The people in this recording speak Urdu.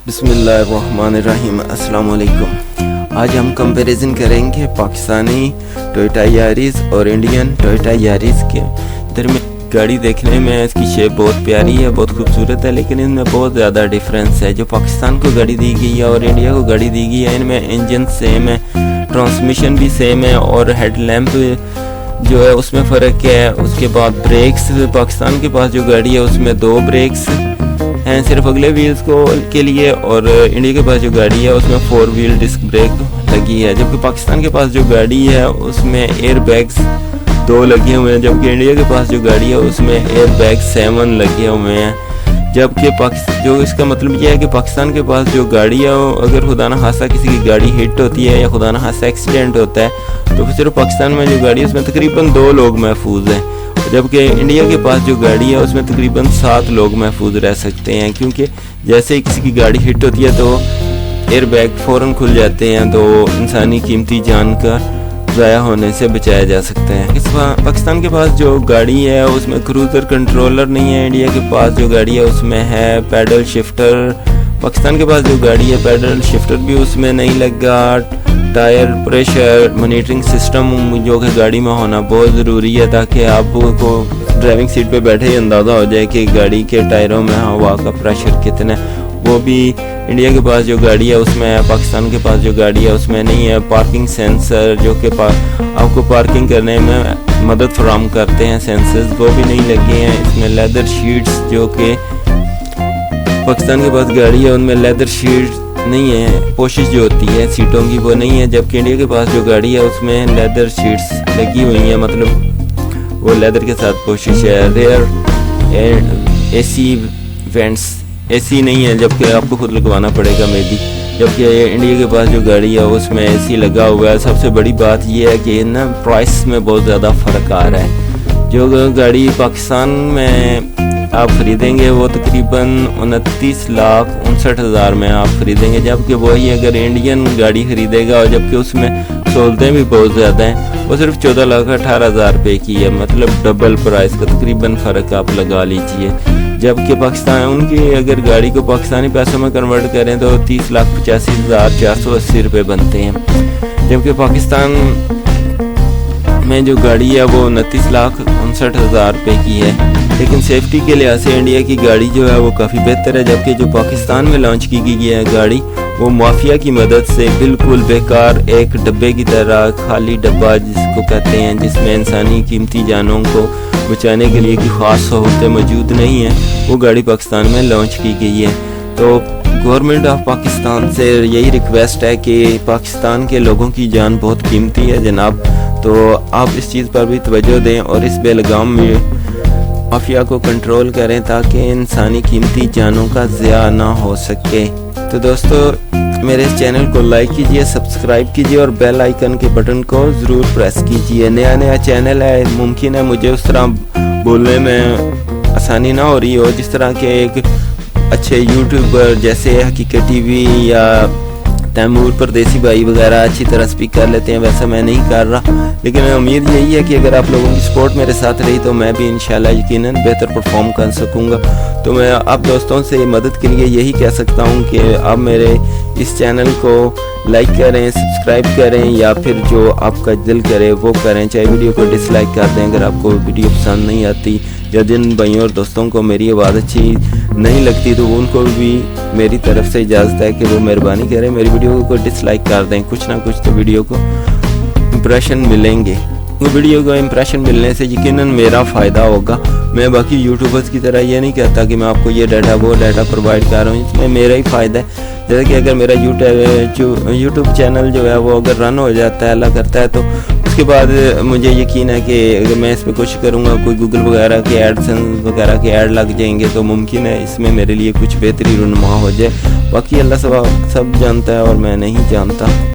بسم اللہ الرحمن الرحیم۔ السلام علیکم۔ آج ہم کمپیریزن کریں گے پاکستانی ٹویوٹا یاریز اور انڈین ٹویوٹا یاریز کے درمیان۔ گاڑی دیکھنے میں اس کی شیپ بہت پیاری ہے، بہت خوبصورت ہے، لیکن ان میں بہت زیادہ ڈیفرنس ہے۔ جو پاکستان کو گاڑی دی گئی ہے اور انڈیا کو گاڑی دی گئی ہے، ان میں انجن سیم ہے، ٹرانسمیشن بھی سیم ہے، اور ہیڈ لیمپ جو ہے اس میں فرق ہے۔ اس کے بعد بریکس، پاکستان کے پاس جو گاڑی ہے اس میں 2 بریکس ہیں صرف اگلے ویلز کے لیے، اور انڈیا کے پاس جو گاڑی ہے اس میں 4 ویل ڈسک بریک لگی ہے۔ جبکہ پاکستان کے پاس جو گاڑی ہے اس میں ایئر بیگز 2 لگے ہوئے ہیں، جبکہ انڈیا کے پاس جو گاڑی ہے اس میں ایئر بیگ 7 لگے ہوئے ہیں۔ جبکہ جو اس کا مطلب یہ ہے کہ پاکستان کے پاس جو گاڑی ہے، اگر خدا نہ خواستہ کسی کی گاڑی ہٹ ہوتی ہے یا خدا نہ خواستہ ایکسیڈنٹ ہوتا ہے تو پھر صرف پاکستان میں جو گاڑی ہے اس میں تقریباً 2 لوگ محفوظ ہیں، جبکہ انڈیا کے پاس جو گاڑی ہے اس میں تقریباً 7 لوگ محفوظ رہ سکتے ہیں، کیونکہ جیسے ہی کسی کی گاڑی ہٹ ہوتی ہے تو ایئر بیگ فوراً کھل جاتے ہیں، تو انسانی قیمتی جان کا ضائع ہونے سے بچایا جا سکتا ہے۔ پاکستان کے پاس جو گاڑی ہے اس میں کروزر کنٹرولر نہیں ہے، انڈیا کے پاس جو گاڑی ہے اس میں ہے پیڈل شفٹر۔ پاکستان کے پاس جو گاڑی ہے پیڈل شفٹر بھی اس میں نہیں لگا۔ ٹائر پریشر مانیٹرنگ سسٹم جو کہ گاڑی میں ہونا بہت ضروری ہے، تاکہ آپ کو ڈرائیونگ سیٹ پہ بیٹھے ہی اندازہ ہو جائے کہ گاڑی کے ٹائروں میں ہوا کا پریشر کتنا ہے۔ وہ بھی انڈیا کے پاس جو گاڑی ہے اس میں ہے، پاکستان کے پاس جو گاڑی ہے اس میں نہیں ہے۔ پارکنگ سینسر جو کہ آپ کو پارکنگ کرنے میں مدد فراہم کرتے ہیں، سینسرز وہ بھی نہیں لگے ہیں۔ اس میں لیدر شیٹس جو کہ پاکستان کے پاس گاڑی ہے ان میں لیدر شیٹس نہیں ہے، پوشش جو ہوتی ہے سیٹوں کی وہ نہیں ہے، جبکہ انڈیا کے پاس جو گاڑی ہے اس میں لیدر شیٹس لگی ہوئی ہیں، مطلب وہ لیدر کے ساتھ پوشش ہے۔ ریئر اے سی وینٹس اے سی نہیں ہے، جبکہ آپ کو خود لگوانا پڑے گا میبی، جبکہ انڈیا کے پاس جو گاڑی ہے اس میں اے سی لگا ہوا ہے۔ سب سے بڑی بات یہ ہے کہ نا پرائس میں بہت زیادہ فرق آ رہا ہے۔ جو گاڑی پاکستان میں آپ خریدیں گے وہ تقریباً 29,59,000 میں آپ خریدیں گے، جبکہ وہی اگر انڈین گاڑی خریدے گا، اور جبکہ اس میں سہولتیں بھی بہت زیادہ ہیں، وہ صرف 14,18,000 روپے کی ہے، مطلب ڈبل پرائس کا تقریباً فرق آپ لگا لیجئے۔ جبکہ پاکستان ان کی اگر گاڑی کو پاکستانی پیسوں میں کنورٹ کریں تو 30,85,480 روپے بنتے ہیں، جبکہ پاکستان میں جو گاڑی ہے وہ 29,59,000 روپے کی ہے۔ لیکن سیفٹی کے لحاظ سے انڈیا کی گاڑی جو ہے وہ کافی بہتر ہے، جبکہ جو پاکستان میں لانچ کی گئی ہے گاڑی وہ مافیا کی مدد سے بالکل بیکار ایک ڈبے کی طرح، خالی ڈبہ جس کو کہتے ہیں، جس میں انسانی قیمتی جانوں کو بچانے کے لیے کی خاص سہولتیں موجود نہیں ہیں، وہ گاڑی پاکستان میں لانچ کی گئی ہے۔ تو گورنمنٹ آف پاکستان سے یہی ریکویسٹ ہے کہ پاکستان کے لوگوں کی جان بہت قیمتی ہے جناب، تو آپ اس چیز پر بھی توجہ دیں اور اس بے لگام میں مافیا کو کنٹرول کریں تاکہ انسانی قیمتی جانوں کا ضیاع نہ ہو سکے۔ تو دوستو میرے اس چینل کو لائک کیجئے، سبسکرائب کیجئے اور بیل آئیکن کے بٹن کو ضرور پریس کیجئے۔ نیا چینل ہے، ممکن ہے مجھے اس طرح بولنے میں آسانی نہ ہو رہی ہو جس طرح کے ایک اچھے یوٹیوبر جیسے حقیقت ٹی وی یا تیمور پردیسی بھائی وغیرہ اچھی طرح سپیک کر لیتے ہیں، ویسا میں نہیں کر رہا، لیکن امید یہی ہے کہ اگر آپ لوگوں کی سپورٹ میرے ساتھ رہی تو میں بھی انشاءاللہ یقیناً بہتر پرفارم کر سکوں گا۔ تو میں آپ دوستوں سے مدد کے لیے یہی کہہ سکتا ہوں کہ آپ میرے اس چینل کو لائک کریں، سبسکرائب کریں، یا پھر جو آپ کا دل کرے وہ کریں، چاہے ویڈیو کو ڈس لائک کر دیں اگر آپ کو ویڈیو پسند نہیں آتی، یا جن بھائیوں اور دوستوں کو میری آواز اچھی نہیں لگتی تو ان کو بھی میری طرف سے اجازت ہے کہ وہ مہربانی کریں میری ویڈیو کو ڈس لائک کر دیں، کچھ نہ کچھ تو ویڈیو کو امپریشن ملیں گے۔ وہ ویڈیو کو امپریشن ملنے سے یقیناً میرا فائدہ ہوگا۔ میں باقی یوٹیوبرز کی طرح یہ نہیں کہتا کہ میں آپ کو یہ ڈیٹا وہ ڈیٹا پرووائڈ کر رہا ہوں، اس میں میرا ہی فائدہ ہے۔ جیسے کہ اگر میرا یوٹیوب چینل جو ہے وہ اگر رن ہو جاتا ہے، اللہ کرتا ہے، تو اس کے بعد مجھے یقین ہے کہ اگر میں اس پہ کچھ کروں گا، کوئی گوگل وغیرہ کے ایڈسنس وغیرہ کے ایڈ لگ جائیں گے تو ممکن ہے اس میں میرے لیے کچھ بہتری رونما ہو جائے۔ باقی اللہ سب جانتا ہے اور میں نہیں جانتا۔